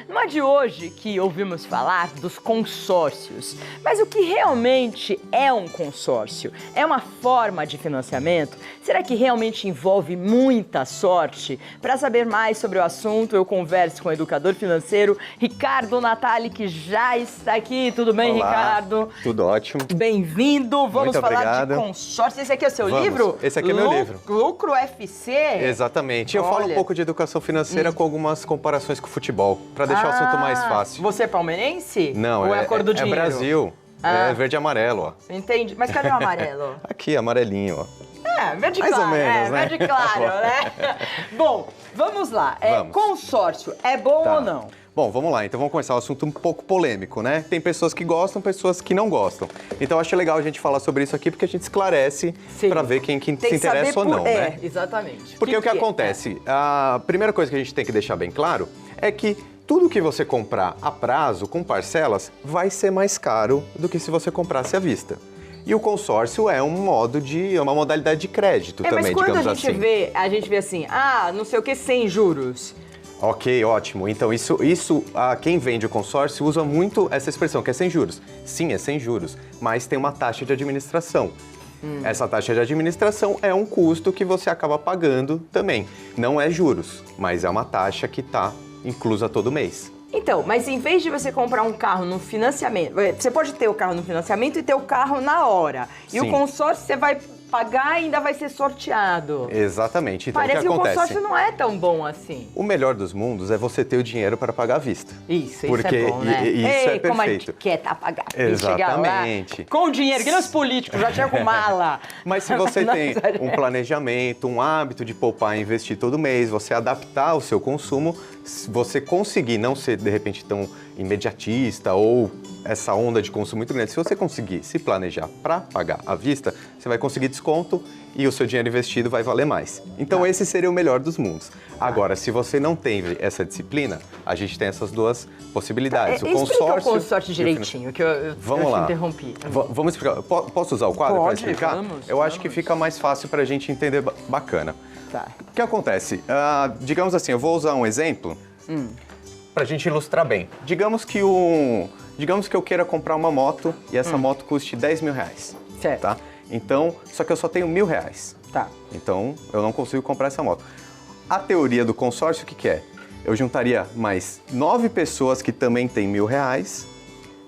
Não é de hoje que ouvimos falar dos consórcios, mas o que realmente é um consórcio? É uma forma de financiamento? Será que realmente envolve muita sorte? Para saber mais sobre o assunto, eu converso com o educador financeiro Ricardo Natali, que já está aqui. Tudo bem, Olá, Ricardo? Tudo ótimo. Bem-vindo. Vamos Muito falar obrigado. de consórcio. Esse aqui é o seu Vamos. livro? Esse aqui é meu livro. Lucro FC? Exatamente. Eu falo um pouco de educação financeira com algumas comparações com o futebol, para deixar o assunto mais fácil. Você é palmeirense? Não, ou é a cor do dinheiro? É Brasil. É verde e amarelo, ó. Entendi. Mas cadê o amarelo? Aqui, amarelinho, ó. Verde Mais claro, ou menos, né? verde claro, né? Bom, vamos lá. Vamos. Consórcio, é bom Tá. ou não? Bom, vamos lá. Então vamos começar um assunto um pouco polêmico, né? Tem pessoas que gostam, pessoas que não gostam. Então eu acho legal a gente falar sobre isso aqui, porque a gente esclarece Sim. para ver quem Tem se que saber interessa ou não, né? Exatamente. Porque o que acontece? A primeira coisa que a gente tem que deixar bem claro é que tudo que você comprar a prazo, com parcelas, vai ser mais caro do que se você comprasse à vista. E o consórcio é uma modalidade de crédito também, mas quando digamos a gente assim. a gente vê assim, não sei o que, sem juros. Ok, ótimo. Então quem vende o consórcio usa muito essa expressão, que é sem juros. Sim, é sem juros, mas tem uma taxa de administração. Essa taxa de administração é um custo que você acaba pagando também. Não é juros, mas é uma taxa que está inclusa todo mês. Então, mas em vez de você comprar um carro no financiamento, você pode ter o carro no financiamento e ter o carro na hora. E Sim. o consórcio você vai pagar e ainda vai ser sorteado. Exatamente. Então, Parece o que que acontece? o consórcio não é tão bom assim. O melhor dos mundos é você ter o dinheiro para pagar à vista. Isso Porque é bom, né? isso é como a gente perfeito. quer pagar. E chegar lá Exatamente. com dinheiro, que nem os políticos, já tinha com mala. Mas se você tem Nossa, um planejamento, um hábito de poupar e investir todo mês, você adaptar o seu consumo, se você conseguir não ser, de repente, tão imediatista ou essa onda de consumo muito grande, se você conseguir se planejar para pagar à vista, você vai conseguir desconto e o seu dinheiro investido vai valer mais. Então esse seria o melhor dos mundos. Agora, se você não tem essa disciplina, a gente tem essas duas possibilidades. O explica consórcio o consórcio direitinho, que eu Vamos lá. te interrompi. Vamos explicar. Posso usar o quadro para Pode, explicar? vamos, Eu acho que fica mais fácil para a gente entender bacana. Tá. O que acontece? Digamos assim, eu vou usar um exemplo para a gente ilustrar bem. Digamos que eu queira comprar uma moto e essa moto custe 10 mil reais. Certo. Tá? Então, só que eu só tenho 1.000 reais. Tá. Então, eu não consigo comprar essa moto. A teoria do consórcio, o que é? Eu juntaria mais 9 pessoas que também têm 1.000 reais,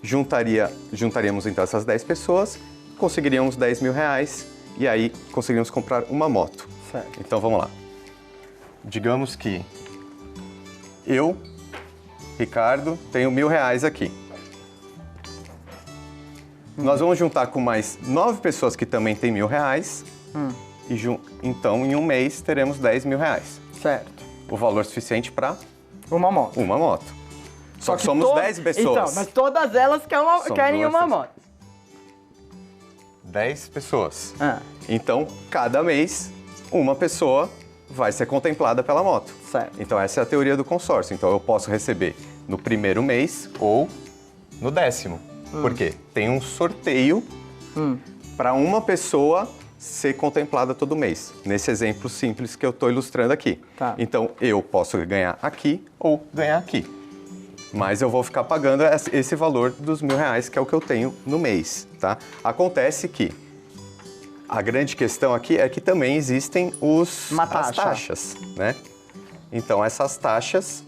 juntaríamos então essas 10 pessoas, conseguiríamos 10 mil reais e aí conseguiríamos comprar uma moto. Certo. Então, vamos lá. Digamos que eu, Ricardo, tenho 1.000 reais aqui. Nós vamos juntar com mais 9 pessoas que também têm 1.000 reais. E então, em um mês, teremos 10 mil reais. Certo. O valor suficiente para Uma moto. uma moto. Só que somos 10 pessoas. Então, mas todas elas querem duas uma pessoas. moto. 10 pessoas. Ah, Então, cada mês, uma pessoa vai ser contemplada pela moto. certo. Então, essa é a teoria do consórcio. Então, eu posso receber no primeiro mês ou no 10º. Por quê? Tem um sorteio para uma pessoa ser contemplada todo mês. Nesse exemplo simples que eu estou ilustrando aqui. Tá. Então, eu posso ganhar aqui ou ganhar aqui. Mas eu vou ficar pagando esse valor dos 1.000 reais, que é o que eu tenho no mês, tá? Acontece que a grande questão aqui é que também existem as taxas, né? Então, essas taxas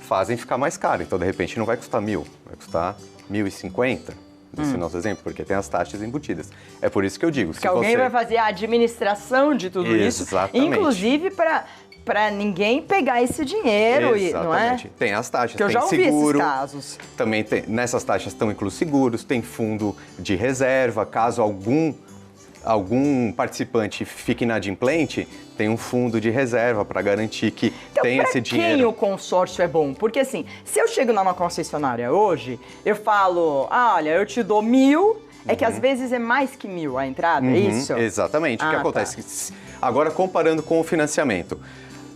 fazem ficar mais caro. Então, de repente, não vai custar 1.000, vai custar 1.050, nesse nosso exemplo, porque tem as taxas embutidas. É por isso que eu digo, Que alguém vai fazer a administração de tudo isso, Exatamente. inclusive para ninguém pegar esse dinheiro, não é? Exatamente. Tem as taxas, Que eu tem já ouvi seguro. esses casos. Também tem, nessas taxas estão inclusos seguros, tem fundo de reserva, caso algum participante fique inadimplente, tem um fundo de reserva para garantir que tem esse dinheiro. Quem o consórcio é bom? Porque assim, se eu chego numa concessionária hoje, eu falo, olha, eu te dou 1.000, é que às vezes é mais que 1.000 a entrada, é isso? Exatamente. O que Ah, acontece? Agora, comparando com o financiamento.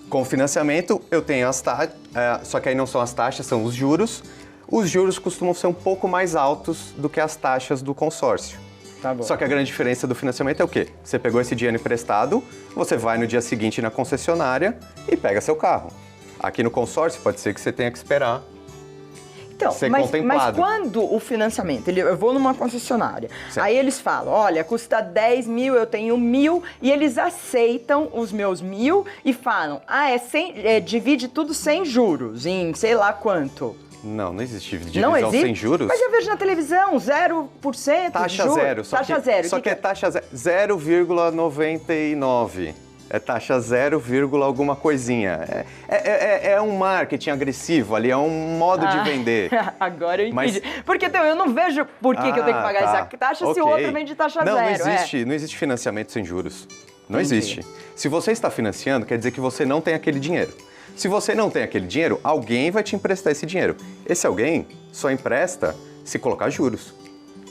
Com o financiamento, eu tenho as taxas, só que aí não são as taxas, são os juros. Os juros costumam ser um pouco mais altos do que as taxas do consórcio. Tá bom. Só que a grande diferença do financiamento é o quê? Você pegou esse dinheiro emprestado, você vai no dia seguinte na concessionária e pega seu carro. Aqui no consórcio pode ser que você tenha que esperar Então, ser mas contemplado. quando o financiamento, eu vou numa concessionária, Certo. aí eles falam, olha, custa 10 mil, eu tenho 1.000, e eles aceitam os meus 1.000 e falam, divide tudo sem juros, em sei lá quanto. Não existe Não divisão existe? sem juros. Mas eu vejo na televisão, 0% Taxa de juros. zero. Taxa zero. Só que é taxa 0,99. É taxa 0, alguma coisinha. É um marketing agressivo ali, é um modo de vender. Agora eu Mas- entendi. Porque então, eu não vejo por que que eu tenho que pagar essa taxa se o Ok. outro vende taxa não, zero. Não existe financiamento sem juros. Não Entendi. existe. Se você está financiando, quer dizer que você não tem aquele dinheiro. Se você não tem aquele dinheiro, alguém vai te emprestar esse dinheiro. Esse alguém só empresta se colocar juros.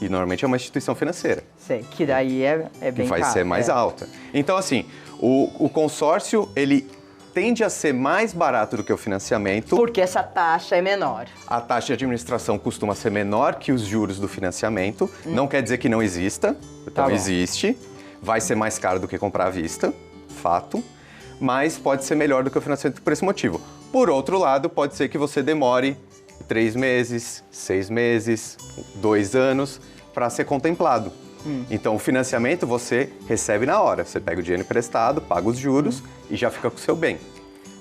E normalmente é uma instituição financeira, Sei, que daí é que bem vai caro. ser mais alta. Então, assim, o consórcio, ele tende a ser mais barato do que o financiamento. Porque essa taxa é menor. A taxa de administração costuma ser menor que os juros do financiamento. Não quer dizer que não exista. Então, bom. existe. Vai ser mais caro do que comprar à vista, fato. Mas pode ser melhor do que o financiamento por esse motivo. Por outro lado, pode ser que você demore 3 meses, 6 meses, 2 anos para ser contemplado. Então, o financiamento você recebe na hora. Você pega o dinheiro emprestado, paga os juros e já fica com o seu bem.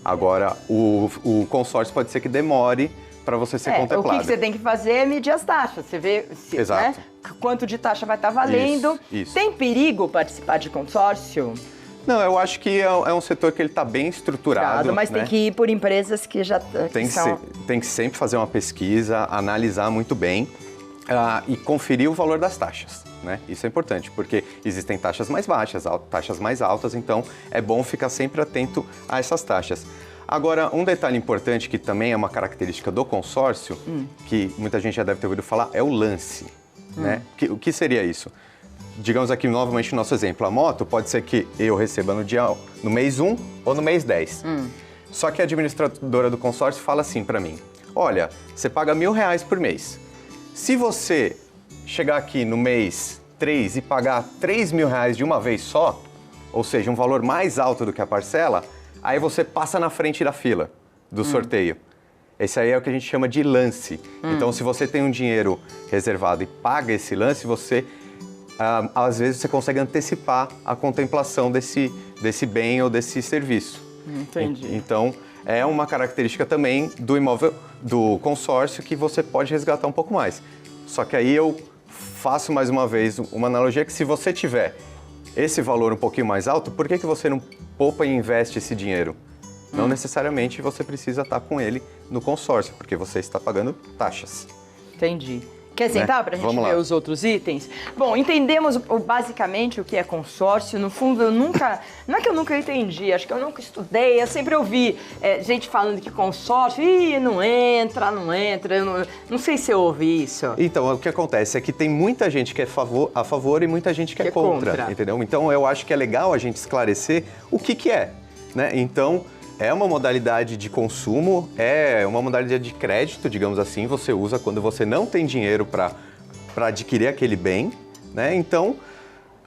Agora, o consórcio pode ser que demore para você ser O contemplado. que você tem que fazer é medir as taxas. Você vê Exato. né, quanto de taxa vai estar valendo. Isso. Tem perigo participar de consórcio? Não, eu acho que é um setor que ele está bem estruturado. Mas né? tem que ir por empresas que já Tem que, são... tem que sempre fazer uma pesquisa, analisar muito bem e conferir o valor das taxas. Né? Isso é importante, porque existem taxas mais baixas, taxas mais altas, então é bom ficar sempre atento a essas taxas. Agora, um detalhe importante que também é uma característica do consórcio, que muita gente já deve ter ouvido falar, é o lance. Né? O que seria isso? Digamos aqui novamente o nosso exemplo, a moto pode ser que eu receba no mês 1 ou no mês 10. Só que a administradora do consórcio fala assim para mim, olha, você paga R$1.000 por mês. Se você chegar aqui no mês 3 e pagar R$3.000 de uma vez só, ou seja, um valor mais alto do que a parcela, aí você passa na frente da fila do sorteio. Esse aí é o que a gente chama de lance. Então, se você tem um dinheiro reservado e paga esse lance, às vezes você consegue antecipar a contemplação desse bem ou desse serviço. Entendi. Então, é uma característica também do imóvel, do consórcio, que você pode resgatar um pouco mais. Só que aí eu faço mais uma vez uma analogia que se você tiver esse valor um pouquinho mais alto, por que você não poupa e investe esse dinheiro? Não necessariamente você precisa estar com ele no consórcio, porque você está pagando taxas. Entendi. Quer sentar para a gente Vamos lá. ver os outros itens? Bom, entendemos basicamente o que é consórcio. No fundo, não é que eu nunca entendi, acho que eu nunca estudei. Eu sempre ouvi gente falando que consórcio, não entra, eu não sei se eu ouvi isso. Então, o que acontece é que tem muita gente que é a favor e muita gente que é contra, entendeu? Então, eu acho que é legal a gente esclarecer o que é, né? Então, é uma modalidade de consumo, é uma modalidade de crédito, digamos assim, você usa quando você não tem dinheiro para adquirir aquele bem, né? Então,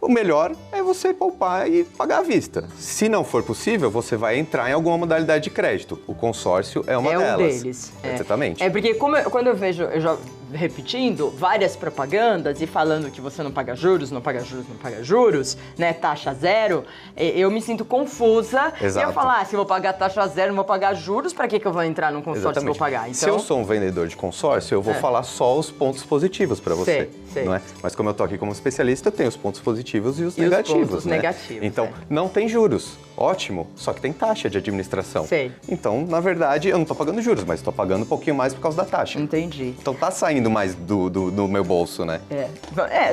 o melhor é você poupar e pagar à vista. Se não for possível, você vai entrar em alguma modalidade de crédito. O consórcio é uma delas. É um deles. Exatamente. É porque quando eu vejo, eu já repetindo várias propagandas e falando que você não paga juros, né, taxa zero, eu me sinto confusa. Exato. E eu falo, se eu vou pagar taxa zero, não vou pagar juros, para que eu vou entrar num consórcio se eu vou pagar? Então, Se eu sou um vendedor de consórcio, eu vou falar só os pontos positivos para você. Sei. Não é? Mas como eu tô aqui como especialista, eu tenho os pontos positivos e os E os negativos. pontos né? negativos, Então, não tem juros. Ótimo, só que tem taxa de administração. Sei. Então, na verdade, eu não estou pagando juros, mas estou pagando um pouquinho mais por causa da taxa. Entendi. Então tá saindo mais do meu bolso, né?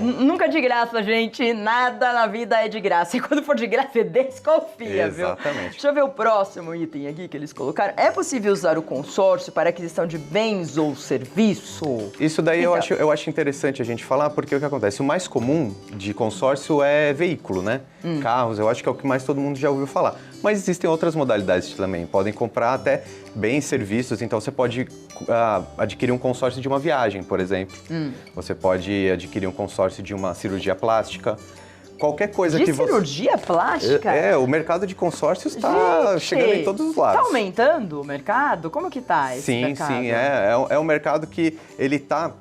Nunca de graça, gente. Nada na vida é de graça. E quando for de graça, você desconfia, viu? Exatamente. Deixa eu ver o próximo item aqui que eles colocaram. É possível usar o consórcio para aquisição de bens ou serviço? Isso daí eu acho interessante a gente falar, porque o que acontece? O mais comum de consórcio é veículo, né? Carros, eu acho que é o que mais todo mundo já ouviu falar. Mas existem outras modalidades também. Podem comprar até bens, serviços. Então, você pode adquirir um consórcio de uma viagem, por exemplo. Você pode adquirir um consórcio de uma cirurgia plástica. qualquer coisa De que você... cirurgia plástica? O mercado de consórcios está chegando em todos os lados. Está aumentando o mercado? Como que tá esse mercado? Sim, é um mercado que ele está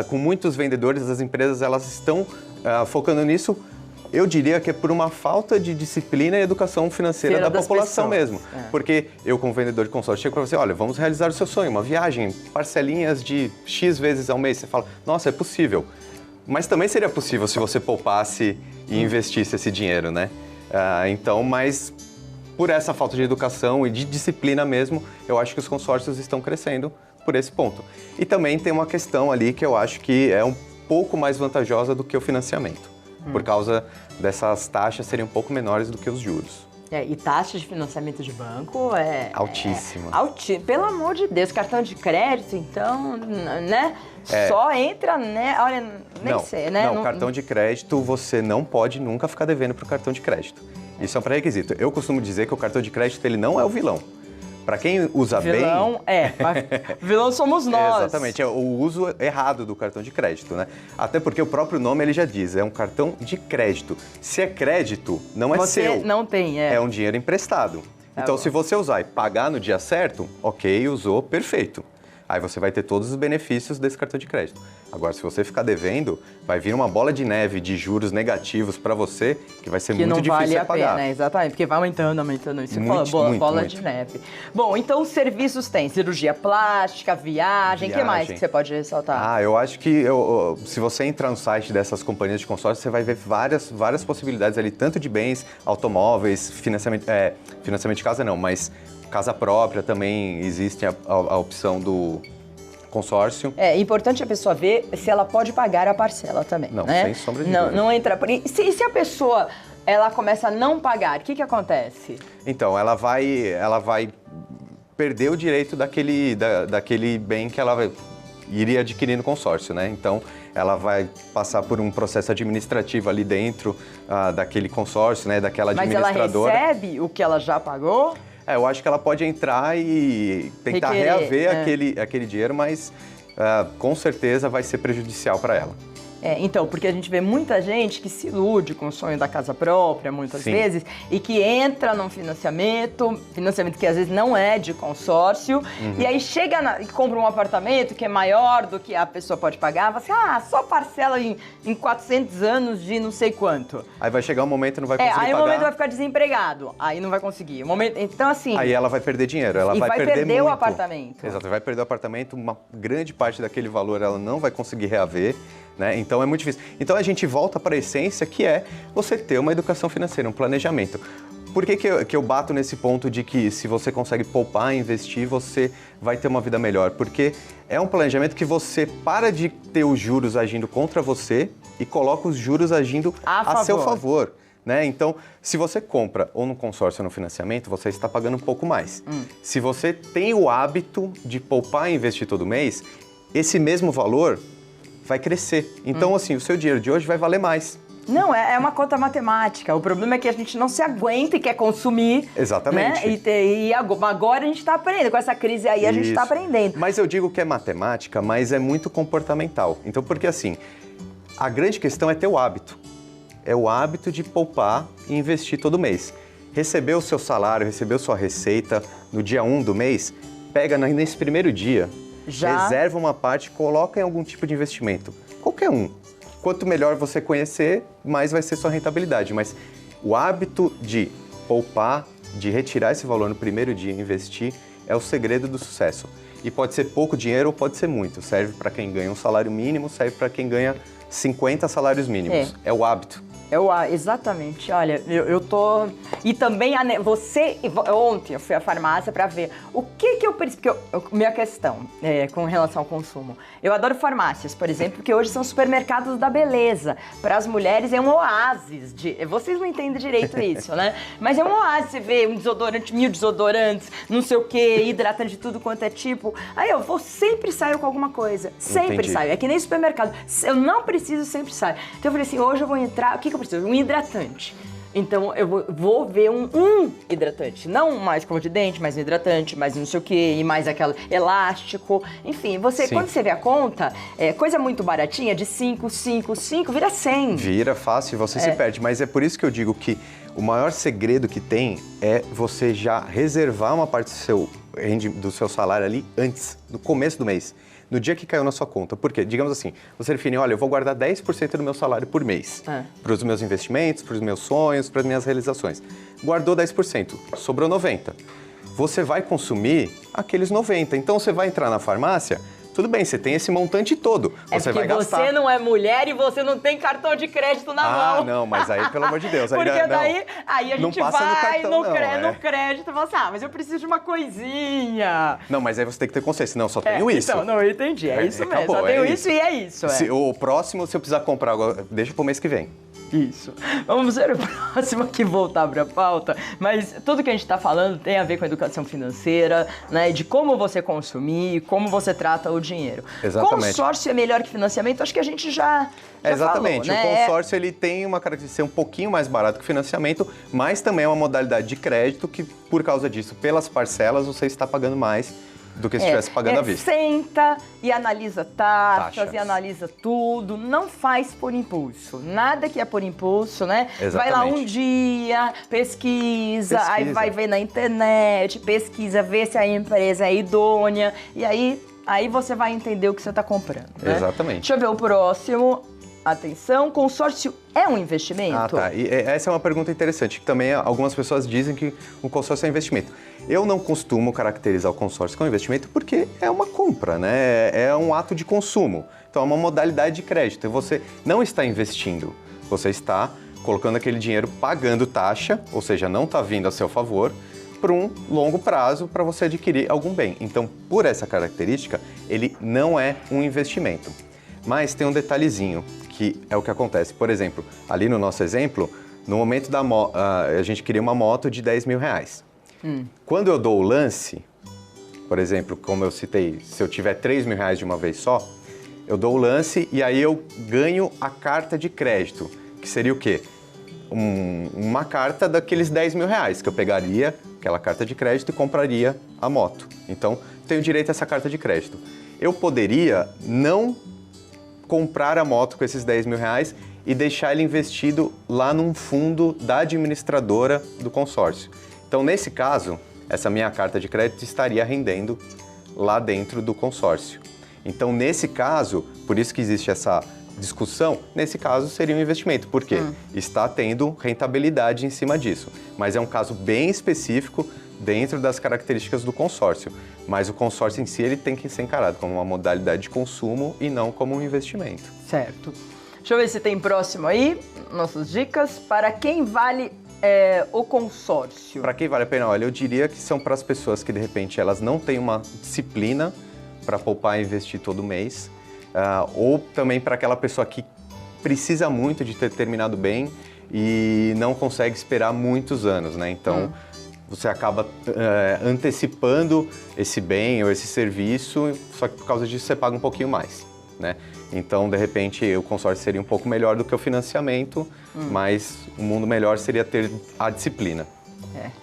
com muitos vendedores, as empresas elas estão focando nisso. Eu diria que é por uma falta de disciplina e educação financeira da população mesmo. Porque eu, como vendedor de consórcio, chego para você, olha, vamos realizar o seu sonho, uma viagem, parcelinhas de X vezes ao mês. Você fala, nossa, é possível. Mas também seria possível se você poupasse e investisse esse dinheiro, né? Então, mas por essa falta de educação e de disciplina mesmo, eu acho que os consórcios estão crescendo por esse ponto. E também tem uma questão ali que eu acho que é um pouco mais vantajosa do que o financiamento. Por causa dessas taxas serem um pouco menores do que os juros. E taxa de financiamento de banco é... Altíssima. Pelo amor de Deus, cartão de crédito, então, né? Só entra, né? Olha, nem sei, né? Não, cartão de crédito, você não pode nunca ficar devendo pro cartão de crédito. Isso é um pré-requisito. Eu costumo dizer que o cartão de crédito, ele não é o vilão. Para quem usa vilão, vilão somos nós. Exatamente, é o uso errado do cartão de crédito, né? Até porque o próprio nome ele já diz, é um cartão de crédito. Se é crédito, não é seu. Você não tem, É um dinheiro emprestado. Então, se você usar e pagar no dia certo, ok, usou, perfeito. Aí você vai ter todos os benefícios desse cartão de crédito. Agora, se você ficar devendo, vai vir uma bola de neve de juros negativos para você, que vai ser muito difícil de pagar. Que não vale a pena, exatamente, porque vai aumentando isso. Bola de neve. Bom, então os serviços têm cirurgia plástica, viagem, o que mais que você pode ressaltar? Eu acho que se você entrar no site dessas companhias de consórcio, você vai ver várias possibilidades ali, tanto de bens, automóveis, financiamento de casa não, mas casa própria também existe a opção do consórcio. É importante a pessoa ver se ela pode pagar a parcela também, não, né? Sem sombra de dúvida. Não entra por... E se a pessoa ela começa a não pagar, o que acontece? Então, ela vai perder o direito daquele bem que ela iria adquirir no consórcio, né? Então, ela vai passar por um processo administrativo ali dentro daquele consórcio, né? Daquela administradora. Mas ela recebe o que ela já pagou? Eu acho que ela pode entrar e tentar reaver aquele dinheiro, mas com certeza vai ser prejudicial para ela. Então, porque a gente vê muita gente que se ilude com o sonho da casa própria, muitas vezes, e que entra num financiamento que às vezes não é de consórcio, e aí chega e compra um apartamento que é maior do que a pessoa pode pagar, fala assim, só parcela em 400 anos de não sei quanto. Aí vai chegar um momento e não vai conseguir pagar. Aí o momento vai ficar desempregado, aí não vai conseguir. Então, assim... Aí ela vai perder dinheiro, ela vai perder muito. O apartamento. Exato, vai perder o apartamento, uma grande parte daquele valor ela não vai conseguir reaver, né? Então é muito difícil. Então a gente volta para a essência que é você ter uma educação financeira, um planejamento. Por que eu bato nesse ponto de que se você consegue poupar e investir, você vai ter uma vida melhor? Porque é um planejamento que você para de ter os juros agindo contra você e coloca os juros agindo a seu favor. Né? Então, se você compra ou no consórcio ou no financiamento, você está pagando um pouco mais. Se você tem o hábito de poupar e investir todo mês, esse mesmo valor vai crescer. Então, assim, o seu dinheiro de hoje vai valer mais. Não, é uma conta matemática. O problema é que a gente não se aguenta e quer consumir. Exatamente. Né? E agora a gente está aprendendo. Com essa crise aí, a gente está aprendendo. Mas eu digo que é matemática, mas é muito comportamental. Então, porque assim, a grande questão é ter o hábito. É o hábito de poupar e investir todo mês. Recebeu o seu salário, recebeu sua receita no dia 1 do mês, pega nesse primeiro dia, reserva uma parte, coloca em algum tipo de investimento. Qualquer um. Quanto melhor você conhecer, mais vai ser sua rentabilidade. Mas o hábito de poupar, de retirar esse valor no primeiro dia e investir, é o segredo do sucesso. E pode ser pouco dinheiro ou pode ser muito. Serve para quem ganha um salário mínimo, serve para quem ganha 50 salários mínimos. É o hábito. Exatamente. Olha, eu tô... E também, ontem eu fui à farmácia para ver o que eu preciso... Porque minha questão com relação ao consumo. Eu adoro farmácias, por exemplo, porque hoje são supermercados da beleza. Para as mulheres é um oásis de... Vocês não entendem direito isso, né? Mas é um oásis. Você vê um desodorante, 1000 desodorantes, não sei o quê, hidratante de tudo quanto é tipo. Aí eu sempre saio com alguma coisa. Sempre saio. É que nem supermercado. Eu não preciso, sempre saio. Então eu falei assim, hoje eu vou entrar... O que eu preciso? Um hidratante. Então eu vou ver um hidratante, não mais escova de dente, mais um hidratante, mais não sei o que, e mais aquele elástico. Enfim, quando você vê a conta, coisa muito baratinha, de 5, vira 100. Vira fácil e você se perde. Mas é por isso que eu digo que o maior segredo que tem é você já reservar uma parte do seu salário ali antes, no começo do mês. No dia que caiu na sua conta. Porque, digamos assim, você define, olha, eu vou guardar 10% do meu salário por mês. Para os meus investimentos, para os meus sonhos, para as minhas realizações. Guardou 10%, sobrou 90%. Você vai consumir aqueles 90%. Então, você vai entrar na farmácia, tudo bem, você tem esse montante todo. Você vai gastar. Você não é mulher e você não tem cartão de crédito na mão. Ah, não, mas aí, pelo amor de Deus. Porque aí, daí aí a gente vai no crédito e fala assim, mas eu preciso de uma coisinha. Não, mas aí você tem que ter consciência. Não, só tenho isso. Então, não, eu entendi. É isso mesmo. Acabou, só tenho isso e é isso. O próximo, se eu precisar comprar agora, deixa pro mês que vem. Isso. Vamos ver o próximo aqui, voltar para a pauta, mas tudo que a gente está falando tem a ver com a educação financeira, né, de como você consumir, como você trata o dinheiro. Exatamente. Consórcio é melhor que financiamento? Acho que a gente já exatamente. falou, né? O consórcio ele tem uma característica de ser um pouquinho mais barato que o financiamento, mas também é uma modalidade de crédito que, por causa disso, pelas parcelas, você está pagando mais do que se estivesse pagando à vista. Senta e analisa taxas e analisa tudo. Não faz por impulso. Nada que é por impulso, né? Exatamente. Vai lá um dia, pesquisa, aí vai ver na internet, pesquisa, vê se a empresa é idônea. E aí você vai entender o que você está comprando, né? Exatamente. Deixa eu ver o próximo. Atenção, consórcio é um investimento? Ah, tá. E essa é uma pergunta interessante, que também algumas pessoas dizem que o consórcio é um investimento. Eu não costumo caracterizar o consórcio como investimento porque é uma compra, né? É um ato de consumo. Então é uma modalidade de crédito. E você não está investindo, você está colocando aquele dinheiro pagando taxa, ou seja, não está vindo a seu favor, por um longo prazo para você adquirir algum bem. Então, por essa característica, ele não é um investimento. Mas tem um detalhezinho, que é o que acontece. Por exemplo, ali no nosso exemplo, no momento a gente queria uma moto de 10 mil reais. Quando eu dou o lance, por exemplo, como eu citei, se eu tiver 3 mil reais de uma vez só, eu dou o lance e aí eu ganho a carta de crédito, que seria o quê? Uma carta daqueles 10 mil reais, que eu pegaria aquela carta de crédito e compraria a moto. Então, tenho direito a essa carta de crédito. Eu poderia não comprar a moto com esses 10 mil reais e deixar ele investido lá num fundo da administradora do consórcio. Então, nesse caso, essa minha carta de crédito estaria rendendo lá dentro do consórcio. Então, nesse caso, por isso que existe essa discussão, nesse caso seria um investimento, porque está tendo rentabilidade em cima disso. Mas é um caso bem específico dentro das características do consórcio. Mas o consórcio em si ele tem que ser encarado como uma modalidade de consumo e não como um investimento. Certo. Deixa eu ver se tem próximo aí, nossas dicas. Para quem vale o consórcio? Para quem vale a pena? Olha, eu diria que são para as pessoas que, de repente, elas não têm uma disciplina para poupar e investir todo mês, ou também para aquela pessoa que precisa muito de ter terminado bem e não consegue esperar muitos anos, né? Então, você acaba antecipando esse bem ou esse serviço, só que por causa disso você paga um pouquinho mais, né? Então, de repente, o consórcio seria um pouco melhor do que o financiamento, mas o mundo melhor seria ter a disciplina.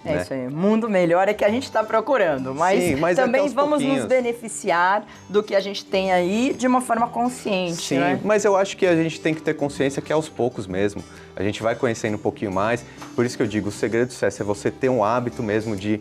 É isso aí. Mundo melhor é que a gente está procurando, mas também vamos nos beneficiar do que a gente tem aí de uma forma consciente. Sim, né? Mas eu acho que a gente tem que ter consciência que é aos poucos mesmo. A gente vai conhecendo um pouquinho mais. Por isso que eu digo, o segredo do sucesso é você ter um hábito mesmo de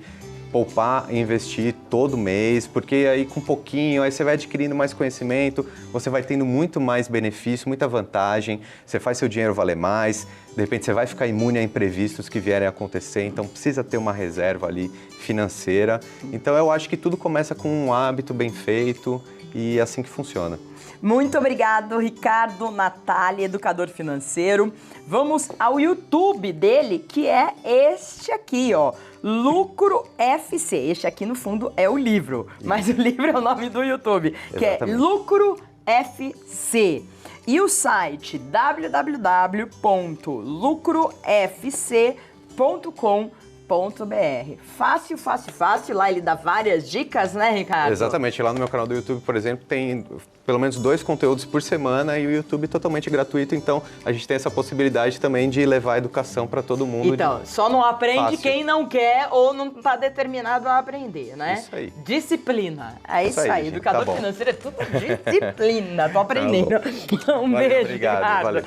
poupar e investir todo mês, porque aí com pouquinho, aí você vai adquirindo mais conhecimento, você vai tendo muito mais benefício, muita vantagem, você faz seu dinheiro valer mais, de repente você vai ficar imune a imprevistos que vierem a acontecer, então precisa ter uma reserva ali financeira. Então eu acho que tudo começa com um hábito bem feito e é assim que funciona. Muito obrigado, Ricardo Natali, educador financeiro. Vamos ao YouTube dele, que é este aqui, ó. Lucro FC. Este aqui, no fundo, é o livro, mas o livro é o nome do YouTube, que Exatamente. é Lucro FC. E o site www.lucrofc.com.br. Fácil, fácil, fácil. Lá ele dá várias dicas, né, Ricardo? Exatamente. Lá no meu canal do YouTube, por exemplo, tem pelo menos 2 conteúdos por semana e o YouTube totalmente gratuito. Então, a gente tem essa possibilidade também de levar a educação para todo mundo. Então, só não aprende Fácil. quem não quer ou não está determinado a aprender, né? Isso aí. Disciplina. É isso Isso aí, aí. gente. Educador Tá bom. financeiro é tudo disciplina. Tô aprendendo. Um Valeu, beijo, obrigado, Ricardo. valeu.